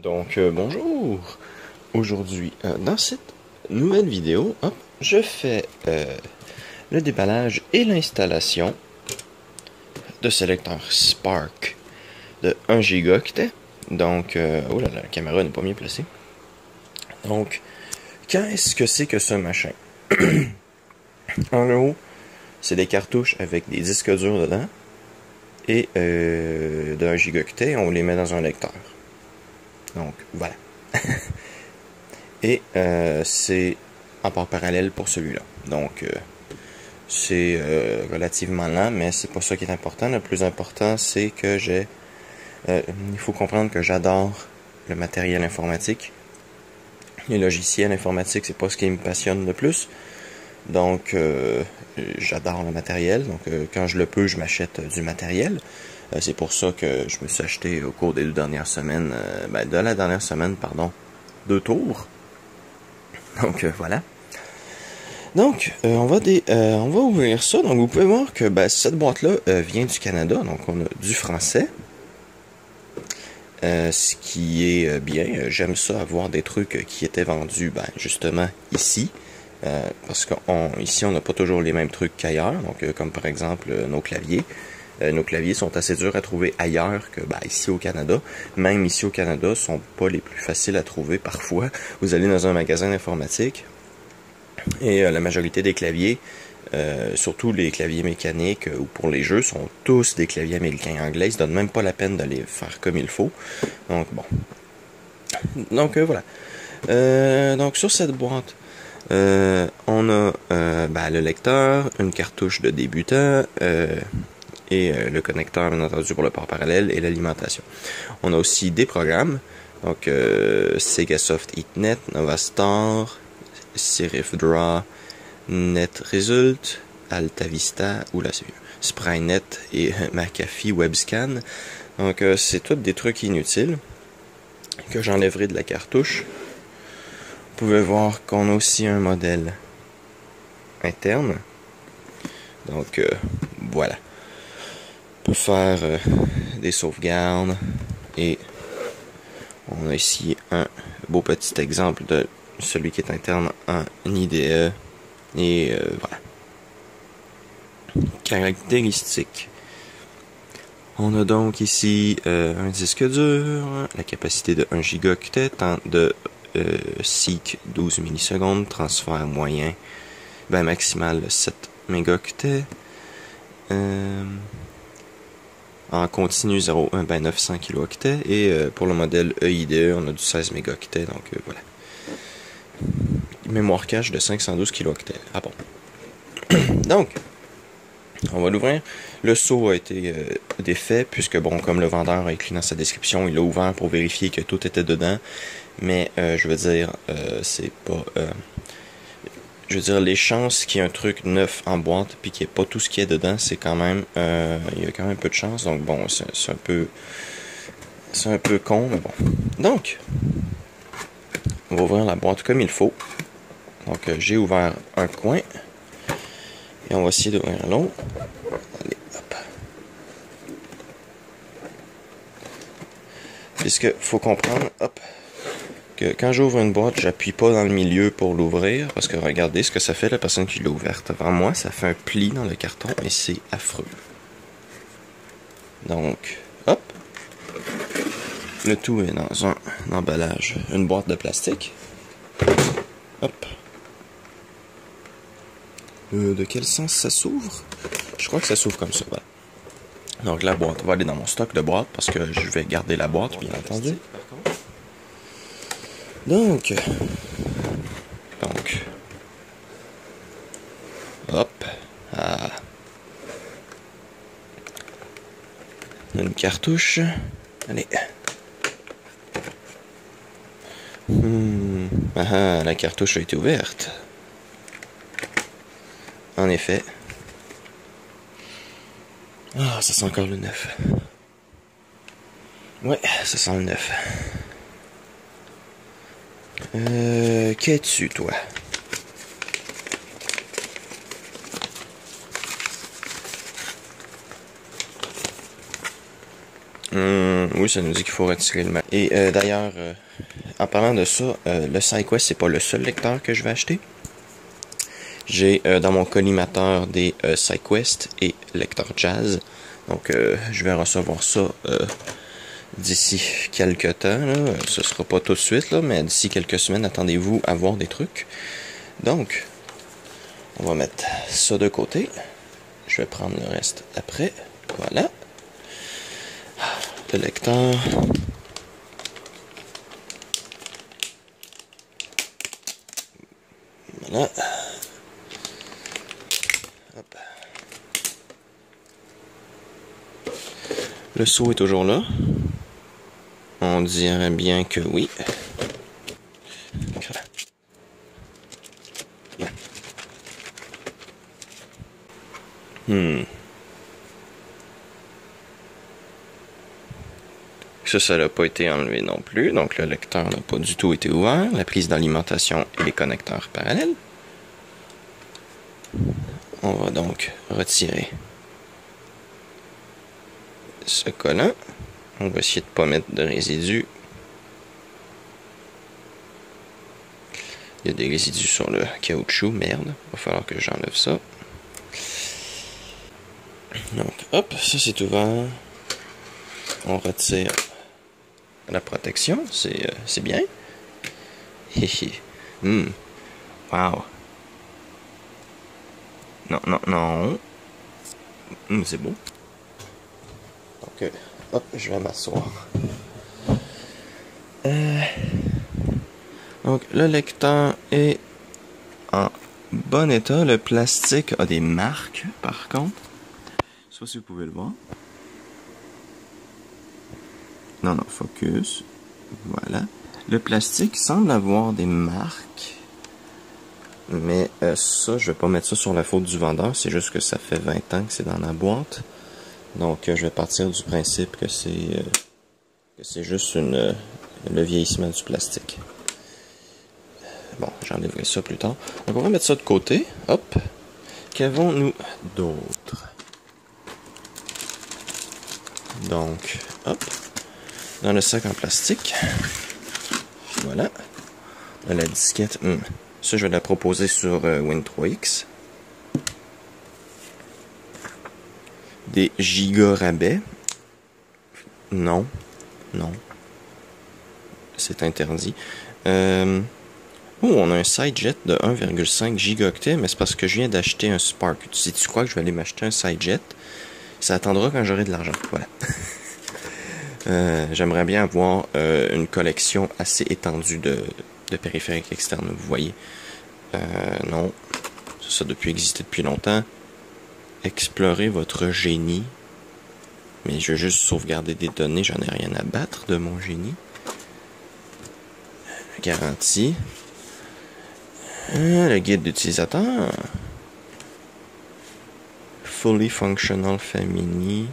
Bonjour! Aujourd'hui, dans cette nouvelle vidéo, je fais le déballage et l'installation de ce lecteur Spark de 1 gigaoctet. Donc, oh là là, la caméra n'est pas bien placée. Donc, qu'est-ce que c'est que ce machin? En haut, c'est des cartouches avec des disques durs dedans et de 1 gigaoctet, on les met dans un lecteur. Donc, voilà. Et c'est en port parallèle pour celui-là. Donc, c'est relativement lent, mais c'est pas ça qui est important. Le plus important, c'est que il faut comprendre que j'adore le matériel informatique. Les logiciels informatiques, c'est pas ce qui me passionne le plus. Donc, j'adore le matériel. Donc, quand je le peux, je m'achète du matériel. C'est pour ça que je me suis acheté au cours des 2 dernières semaines, de la dernière semaine, pardon, 2 tours. Donc, voilà. Donc, on va ouvrir ça. Donc, vous pouvez voir que cette boîte-là vient du Canada. Donc, on a du français. Ce qui est bien. J'aime ça, avoir des trucs qui étaient vendus, justement, ici. Parce qu'ici, on n'a pas toujours les mêmes trucs qu'ailleurs. Donc, comme par exemple, nos claviers. Nos claviers sont assez durs à trouver ailleurs que ici au Canada. Même ici au Canada, sont pas les plus faciles à trouver parfois. Vous allez dans un magasin d'informatique et la majorité des claviers, surtout les claviers mécaniques ou pour les jeux, sont tous des claviers américains et anglais. Ils se donnent même pas la peine de les faire comme il faut. Donc bon. Donc voilà. Donc sur cette boîte, on a le lecteur, une cartouche de débutant, et le connecteur, bien entendu, pour le port parallèle et l'alimentation. On a aussi des programmes, donc Segasoft HeatNet, Novastar, Serif Draw, NetResult, AltaVista, Sprynet et McAfee WebScan. Donc c'est tous des trucs inutiles que j'enlèverai de la cartouche. Vous pouvez voir qu'on a aussi un modèle interne. Donc voilà. On peut faire des sauvegardes et on a ici un beau petit exemple de celui qui est interne en IDE et voilà. Caractéristiques. On a donc ici un disque dur, la capacité de 1 gigaoctet, temps de seek 12 millisecondes, transfert moyen, maximal 7 mégaoctets. En continu 0,1 900 kilooctets et pour le modèle EIDE on a du 16 mégaoctets, donc voilà. Mémoire cache de 512 kilooctets. Ah bon. Donc, on va l'ouvrir. Le seau a été défait puisque comme le vendeur a écrit dans sa description, il l'a ouvert pour vérifier que tout était dedans. Mais je veux dire, c'est pas... je veux dire, les chances qu'il y ait un truc neuf en boîte puis qu'il n'y ait pas tout ce qui est dedans, c'est quand même, il y a quand même peu de chance. Donc bon, c'est un peu con, mais bon. Donc, on va ouvrir la boîte comme il faut. Donc j'ai ouvert un coin et on va essayer d'ouvrir l'autre. Allez, hop. Puisque faut comprendre, hop, que quand j'ouvre une boîte, j'appuie pas dans le milieu pour l'ouvrir, parce que regardez ce que ça fait la personne qui l'a ouverte avant moi, ça fait un pli dans le carton et c'est affreux. Donc, hop, le tout est dans un emballage, une boîte de plastique. Hop. De quel sens ça s'ouvre? Je crois que ça s'ouvre comme ça, voilà. Donc la boîte va aller dans mon stock de boîtes, parce que je vais garder la boîte, bien entendu. Donc, hop, une cartouche, allez. La cartouche a été ouverte. En effet. Ah, ça sent encore le neuf. Ouais, ça sent le neuf. Qu'es-tu, toi? Oui, ça nous dit qu'il faut retirer le Mac. Et d'ailleurs, en parlant de ça, le SideQuest, c'est pas le seul lecteur que je vais acheter. J'ai dans mon collimateur des SideQuest et lecteur Jazz. Donc, je vais recevoir ça d'ici quelques temps. Là. Ce sera pas tout de suite, là, mais d'ici quelques semaines, attendez-vous à voir des trucs. Donc, on va mettre ça de côté. Je vais prendre le reste après. Voilà. Le lecteur. Voilà. Hop. Le seau est toujours là. On dirait bien que oui. Ça n'a pas été enlevé non plus. Donc le lecteur n'a pas du tout été ouvert. La prise d'alimentation et les connecteurs parallèles. On va donc retirer ce collant. On va essayer de ne pas mettre de résidus. Il y a des résidus sur le caoutchouc, merde. Il va falloir que j'enlève ça. Donc, hop, ça c'est ouvert. On retire la protection, c'est bien. Wow. Non, non, non. C'est beau. Donc, hop, je vais m'asseoir. Donc, le lecteur est en bon état. Le plastique a des marques, par contre. Je sais pas si vous pouvez le voir. Non, non, focus. Voilà. Le plastique semble avoir des marques. Mais ça, je vais pas mettre ça sur la faute du vendeur. C'est juste que ça fait 20 ans que c'est dans la boîte. Donc, je vais partir du principe que c'est juste le vieillissement du plastique. Bon, j'enlèverai ça plus tard. Donc, on va mettre ça de côté. Hop. Qu'avons-nous d'autre? Donc, hop. Dans le sac en plastique. Voilà. La disquette. Ça, je vais la proposer sur Win3X. Des giga rabais. Non. Non. C'est interdit. On a un SideJet de 1,5 gigaoctets, mais c'est parce que je viens d'acheter un Spark. Si tu crois que je vais aller m'acheter un SideJet, ça attendra quand j'aurai de l'argent. Voilà. J'aimerais bien avoir une collection assez étendue de périphériques externes, vous voyez. Non. Ça doit exister depuis longtemps. Explorez votre génie. Mais je veux juste sauvegarder des données, j'en ai rien à battre de mon génie. Garantie. Le guide d'utilisateur. Fully Functional Family.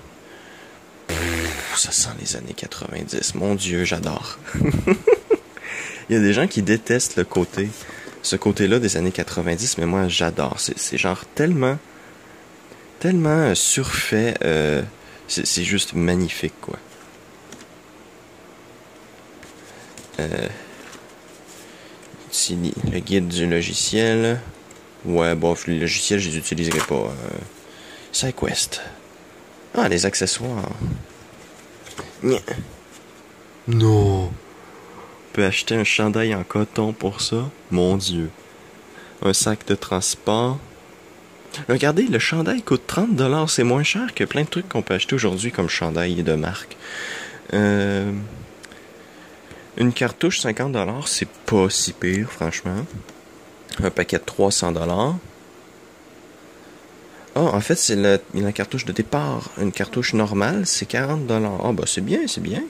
Ça sent les années 90. Mon Dieu, j'adore. Il y a des gens qui détestent ce côté-là des années 90, mais moi j'adore. C'est genre tellement surfait. C'est juste magnifique, quoi. Ici, le guide du logiciel. Ouais, bof, le logiciel, je les utiliserai pas. SideQuest. Ah, les accessoires. Non. On peut acheter un chandail en coton pour ça. Mon Dieu. Un sac de transport. Regardez, le chandail coûte 30$. C'est moins cher que plein de trucs qu'on peut acheter aujourd'hui comme chandail de marque. Une cartouche 50$, c'est pas si pire, franchement. Un paquet de 300$. Ah, en fait, c'est la cartouche de départ. Une cartouche normale, c'est 40$. Ah, bah c'est bien, c'est bien.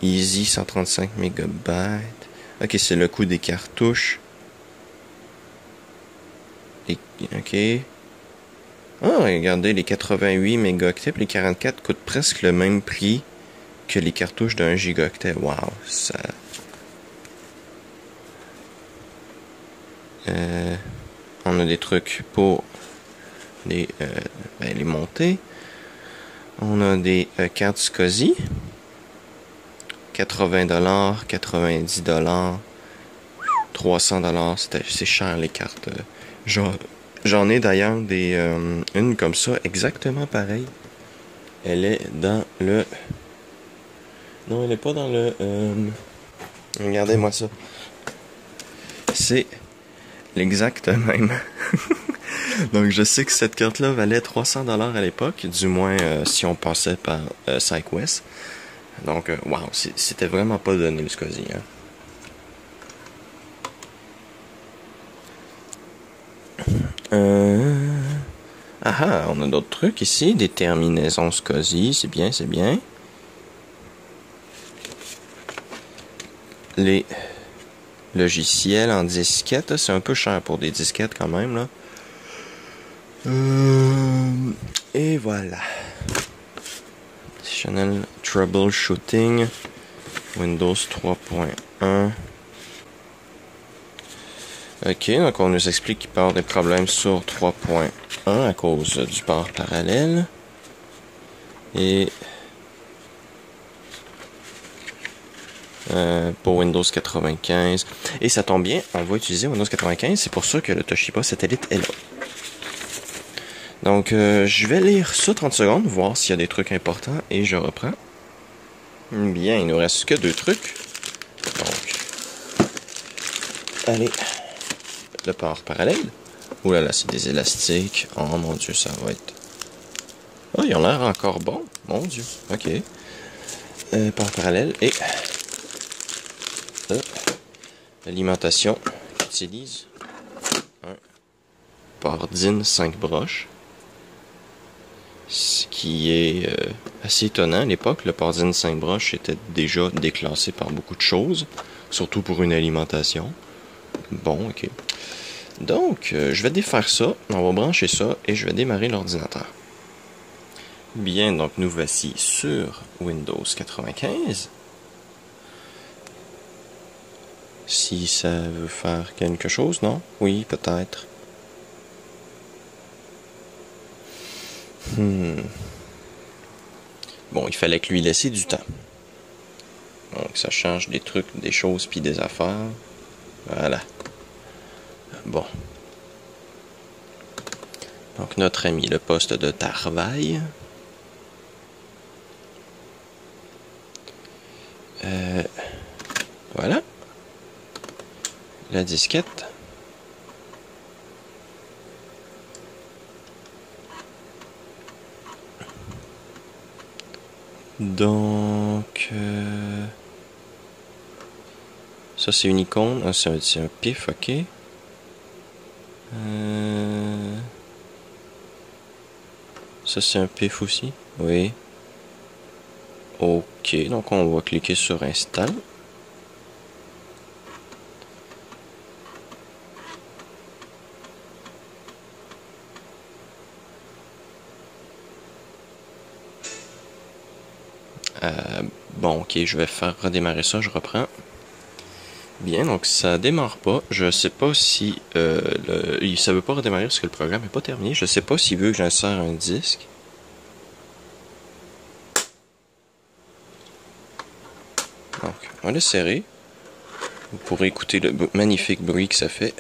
Easy, 135 MB. Ok, c'est le coût des cartouches. Ok. Ah, regardez, les 88 mégaoctets et les 44 coûtent presque le même prix que les cartouches d'un gigaoctet. Wow, ça... on a des trucs pour les monter. On a des cartes SCSI. $80, $90, $300. C'est cher les cartes. J'en ai d'ailleurs une comme ça, exactement pareille. Elle est dans le... Non, elle est pas dans le... Regardez-moi ça. C'est l'exact même. Donc je sais que cette carte-là valait $300 à l'époque, du moins si on passait par SyQuest. Donc, wow, c'était vraiment pas donné le SCSI, hein. Ah, on a d'autres trucs ici, des terminaisons SCSI, c'est bien, c'est bien. Les logiciels en disquette, c'est un peu cher pour des disquettes quand même, là. Et voilà. Channel Troubleshooting, Windows 3.1. Ok, donc on nous explique qu'il peut y avoir des problèmes sur 3.1 à cause du port parallèle. Et pour Windows 95. Et ça tombe bien, on va utiliser Windows 95, c'est pour ça que le Toshiba Satellite est là. Donc, je vais lire ça 30 secondes, voir s'il y a des trucs importants, et je reprends. Bien, il nous reste que 2 trucs. Donc, allez, le port parallèle. Ouh là là, c'est des élastiques. Oh mon Dieu, ça va être... Oh, ils ont l'air encore bons. Mon Dieu, ok. Port parallèle, et... l'alimentation utilise un port DIN 5 broches. Ce qui est assez étonnant à l'époque. Le port DIN 5 broches était déjà déclassé par beaucoup de choses, surtout pour une alimentation. Bon, ok. Donc, je vais défaire ça, on va brancher ça et je vais démarrer l'ordinateur. Bien, donc nous voici sur Windows 95. Si ça veut faire quelque chose, non? Oui, peut-être. Bon, il fallait que lui laisser du temps. Donc, ça change des trucs, des choses, puis des affaires. Voilà. Bon. Donc, notre ami, le poste de travail. Voilà. La disquette. Donc, ça c'est une icône, ah, c'est un pif, ok. Ça c'est un pif aussi, oui. Ok, donc on va cliquer sur Install. Bon, ok, je vais faire redémarrer ça, je reprends. Bien, donc ça démarre pas. Je sais pas si ça veut pas redémarrer parce que le programme est pas terminé. Je sais pas s'il veut que j'insère un disque. Donc, on va le serrer. Vous pourrez écouter le magnifique bruit que ça fait.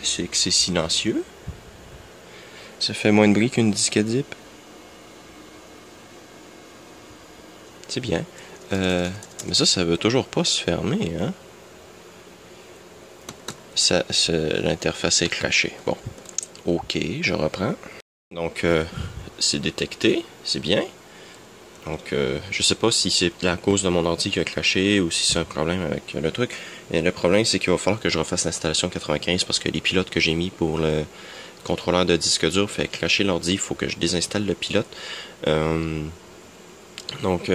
C'est que c'est silencieux. Ça fait moins de bruit qu'une disquette zip. C'est bien. Mais ça veut toujours pas se fermer, hein. L'interface est crashée. Bon. Ok, je reprends. Donc, c'est détecté. C'est bien. Donc, je sais pas si c'est la cause de mon ordi qui a crashé ou si c'est un problème avec le truc. Et le problème, c'est qu'il va falloir que je refasse l'installation 95 parce que les pilotes que j'ai mis pour le contrôleur de disque dur fait crasher l'ordi. Il faut que je désinstalle le pilote. Donc,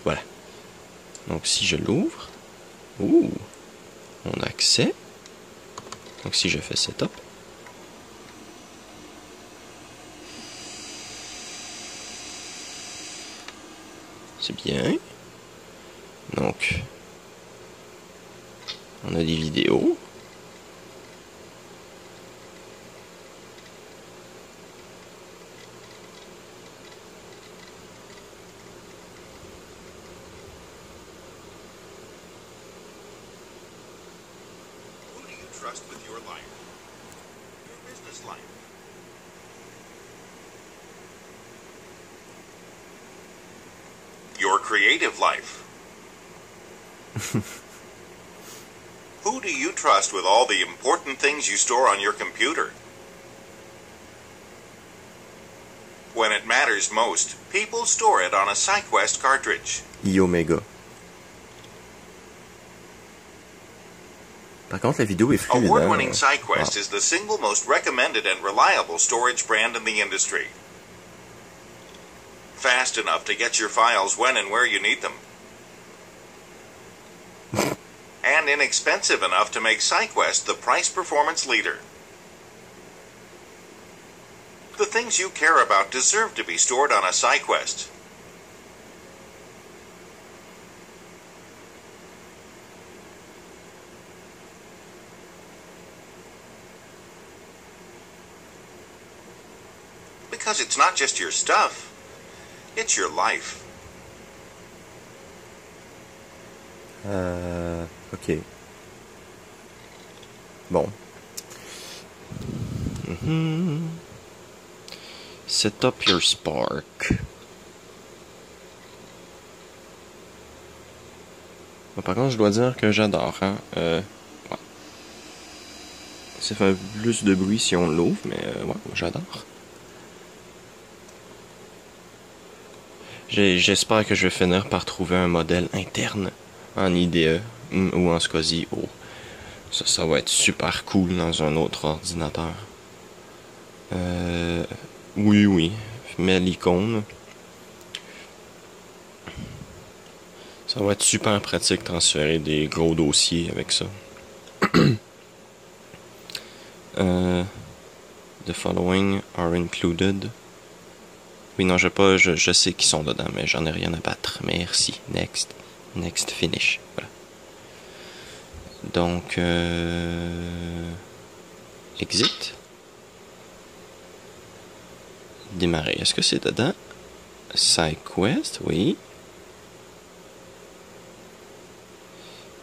voilà. Donc, si je l'ouvre... Ouh! mon accès. Donc si je fais Setup, c'est bien. Donc, on a des vidéos. Who do you trust with your life? Your business life. Your creative life. Who do you trust with all the important things you store on your computer? When it matters most, people store it on a SciQuest cartridge. iOmega. Par contre, la vidéo est fluide. Award-winning SciQuest is the single most recommended and reliable storage brand in the industry. Fast enough to get your files when and where you need them. And inexpensive enough to make SciQuest the price-performance leader. The things you care about deserve to be stored on a SciQuest. Because it's not just your stuff, it's your life. Ok. Bon. Set up your Spark. Bon, par contre, je dois dire que j'adore. Hein? Ouais. Ça fait plus de bruit si on l'ouvre, mais ouais, j'adore. J'espère que je vais finir par trouver un modèle interne en IDE ou en SCSI. Oh, ça va être super cool dans un autre ordinateur. Oui, mets l'icône. Ça va être super pratique de transférer des gros dossiers avec ça. The following are included. Oui, non, je sais qu'ils sont dedans, mais j'en ai rien à battre. Merci. Next, finish. Voilà. Donc, exit. Démarrer. Est-ce que c'est dedans? SciQuest, oui.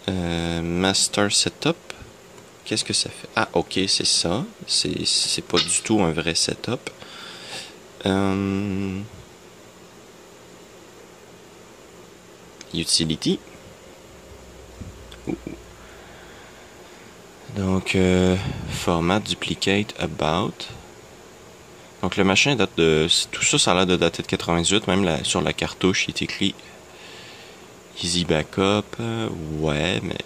Master Setup. Qu'est-ce que ça fait? Ah, ok, c'est ça. C'est pas du tout un vrai setup. Utility. Donc, format, duplicate, about. Donc, le machin date de... Tout ça, ça a l'air de dater de 98. Même sur la cartouche, il est écrit Easy Backup. Ouais, mais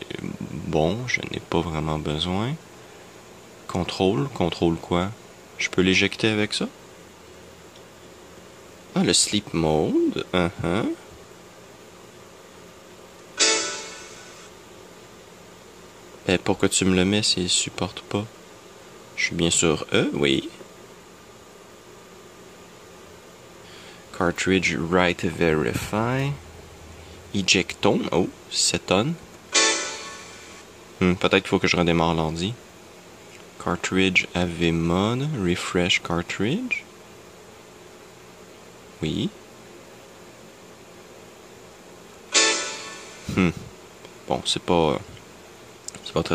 bon, je n'ai pas vraiment besoin. Contrôle quoi? Je peux l'éjecter avec ça? Ah, le sleep mode. Ben, pourquoi tu me le mets s'il supporte pas? Je suis bien sûr oui. Cartridge write verify. Ejectone. Oh, set on. Peut-être qu'il faut que je redémarre l'ordi. Cartridge AV mode. Refresh cartridge. Oui. Bon, c'est pas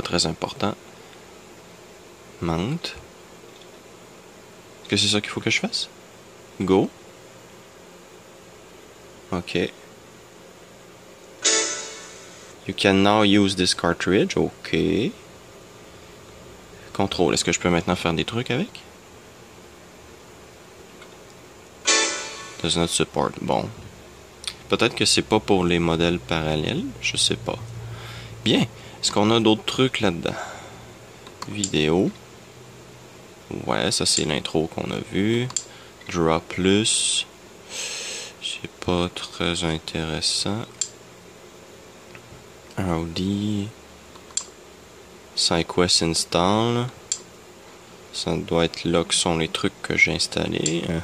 très important. Mount. Est-ce que c'est ça qu'il faut que je fasse? Go. Ok. You can now use this cartridge. Ok. Contrôle. Est-ce que je peux maintenant faire des trucs avec? Does not support. Bon. Peut-être que c'est pas pour les modèles parallèles. Je sais pas. Bien. Est-ce qu'on a d'autres trucs là-dedans? Vidéo. Ouais, ça c'est l'intro qu'on a vu. Draw plus. C'est pas très intéressant. ROD. SideQuest install. Ça doit être là que sont les trucs que j'ai installés. Il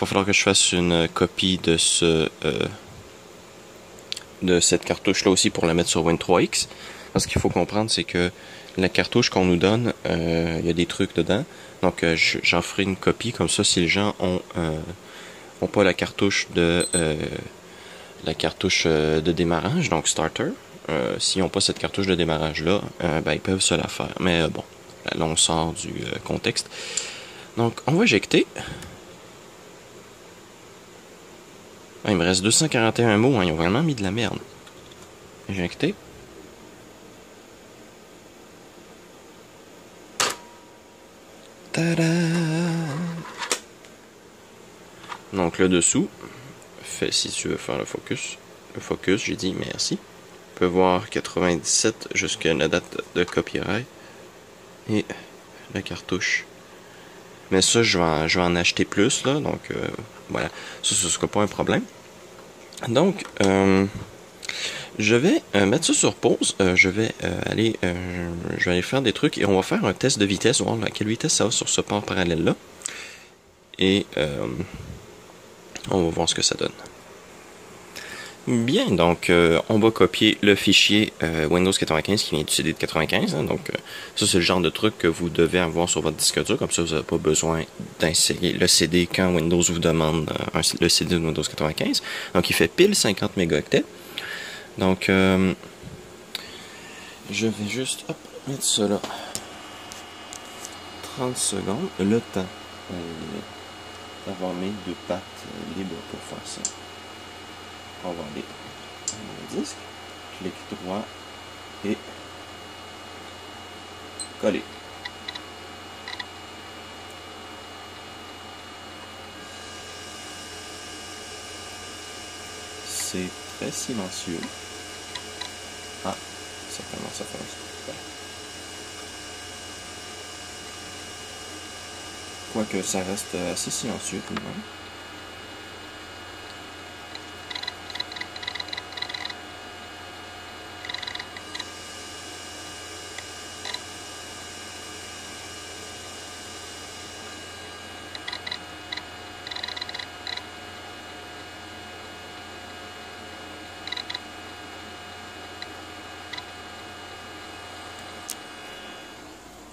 va falloir que je fasse une copie de cette cartouche là aussi pour la mettre sur Win3X. Parce qu'il faut comprendre, c'est que la cartouche qu'on nous donne, il y a des trucs dedans. Donc j'en ferai une copie comme ça si les gens ont pas la cartouche de démarrage, donc starter. S'ils n'ont pas cette cartouche de démarrage là, ben ils peuvent se la faire. Mais bon, là on sort du contexte. Donc on va éjecter. Il me reste 241 mots, hein, ils ont vraiment mis de la merde. Éjecter. Tada! Donc le dessous, si tu veux faire le focus, j'ai dit merci. On peut voir 97 jusqu'à la date de copyright et la cartouche. Mais ça, je vais en acheter plus là, donc voilà, ça ce sera pas un problème. Donc je vais mettre ça sur pause. Je vais aller faire des trucs et on va faire un test de vitesse, voir à quelle vitesse ça va sur ce port parallèle là. Et on va voir ce que ça donne. Bien, donc on va copier le fichier Windows 95 qui vient du CD de 95. Hein, donc ça c'est le genre de truc que vous devez avoir sur votre disque dur, comme ça vous n'avez pas besoin d'insérer le CD quand Windows vous demande le CD de Windows 95. Donc il fait pile 50 mégaoctets. Donc je vais juste mettre ça là 30 secondes, le temps d'avoir mes deux pattes libres pour faire ça. On va aller dans le disque, clic droit et coller. C'est très silencieux. Ah, ça commence à faire un truc. Quoique ça reste assez silencieux tout de même.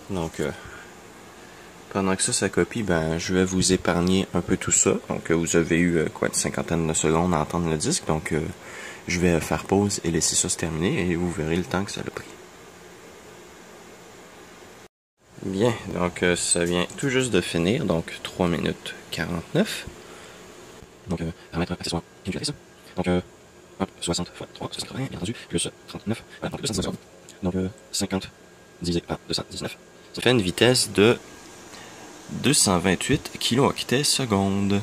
Donc, pendant que ça copie, ben, je vais vous épargner un peu tout ça. Donc, vous avez eu, une cinquantaine de secondes à entendre le disque. Donc, je vais faire pause et laisser ça se terminer et vous verrez le temps que ça a pris. Bien, donc, ça vient tout juste de finir. Donc, 3 minutes 49. Donc, paramètre accessoire, ça. Donc, 60 fois 3, 680, bien entendu, plus 39, voilà, donc 219 secondes. Donc, 50 divisé par 219. Ça fait une vitesse de 228 kilo-octets secondes.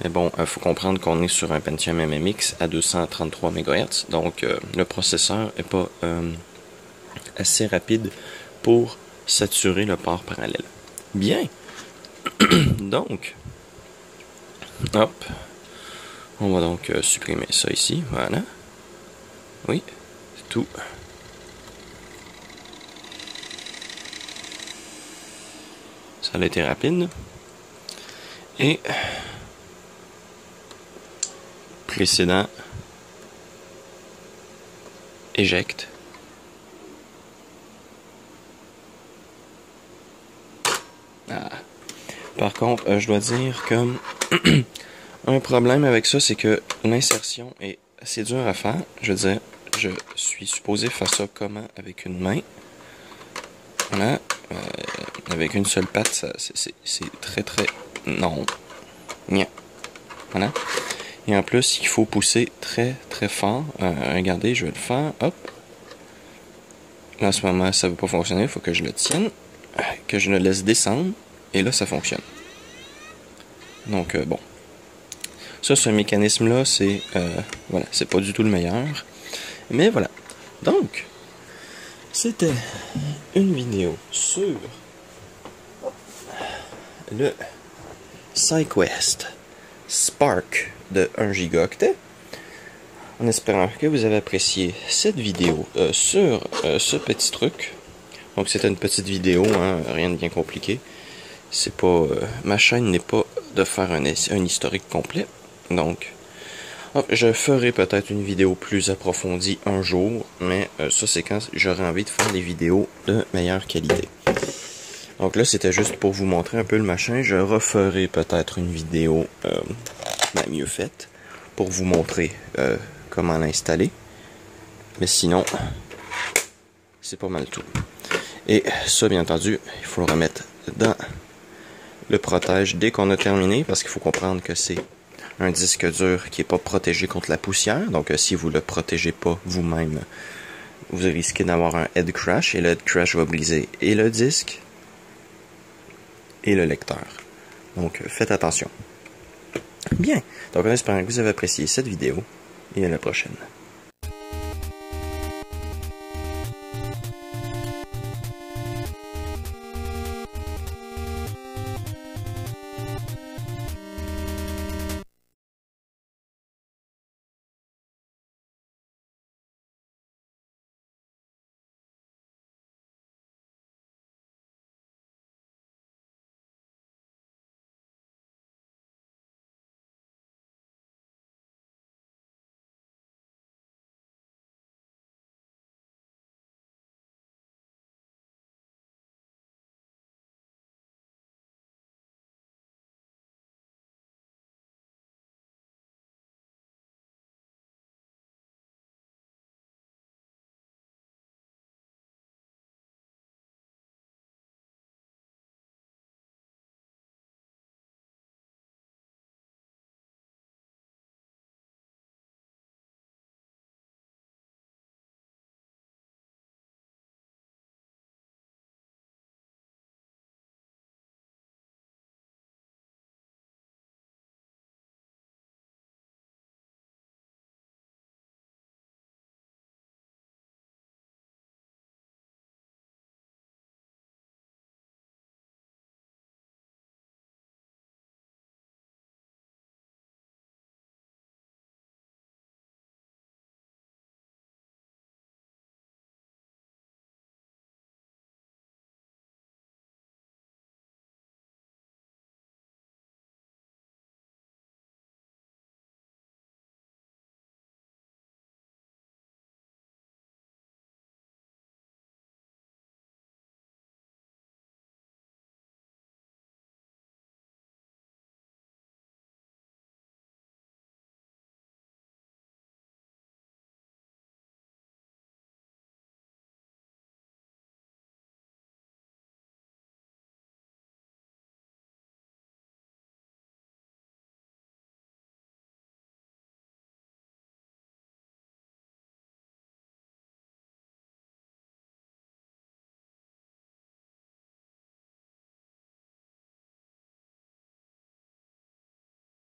Mais bon, il faut comprendre qu'on est sur un Pentium MMX à 233 MHz. Donc, le processeur n'est pas assez rapide pour saturer le port parallèle. Bien. Donc, hop. On va donc supprimer ça ici. Voilà. Oui, c'est tout. Ça a été rapide. Et précédent, éjecte. Ah. Par contre, je dois dire que un problème avec ça, c'est que l'insertion est assez dure à faire. Je veux dire, je suis supposé faire ça comment? Avec une main. Voilà. Avec une seule patte, c'est très très... Non. Voilà. Et en plus, il faut pousser très très fort. Regardez, je vais le faire. Hop. Là, en ce moment, ça ne va pas fonctionner. Il faut que je le tienne. Que je le laisse descendre. Et là, ça fonctionne. Donc, bon. Ça, ce mécanisme-là, c'est... voilà, c'est pas du tout le meilleur. Mais voilà. Donc, c'était une vidéo sur le SideQuest Spark de 1 gigaoctet. En espérant que vous avez apprécié cette vidéo sur ce petit truc. Donc c'était une petite vidéo, hein, rien de bien compliqué. C'est pas ma chaîne n'est pas de faire un historique complet. Donc je ferai peut-être une vidéo plus approfondie un jour, mais ça c'est quand j'aurai envie de faire des vidéos de meilleure qualité. Donc là c'était juste pour vous montrer un peu le machin. Je referai peut-être une vidéo mieux faite pour vous montrer comment l'installer. Mais sinon, c'est pas mal tout. Et ça, bien entendu, il faut le remettre dans le protège dès qu'on a terminé, parce qu'il faut comprendre que c'est un disque dur qui n'est pas protégé contre la poussière. Donc, si vous ne le protégez pas vous-même, vous risquez d'avoir un head crash, et le head crash va briser et le disque et le lecteur. Donc, faites attention. Bien. Donc, en espérant que vous avez apprécié cette vidéo, et à la prochaine.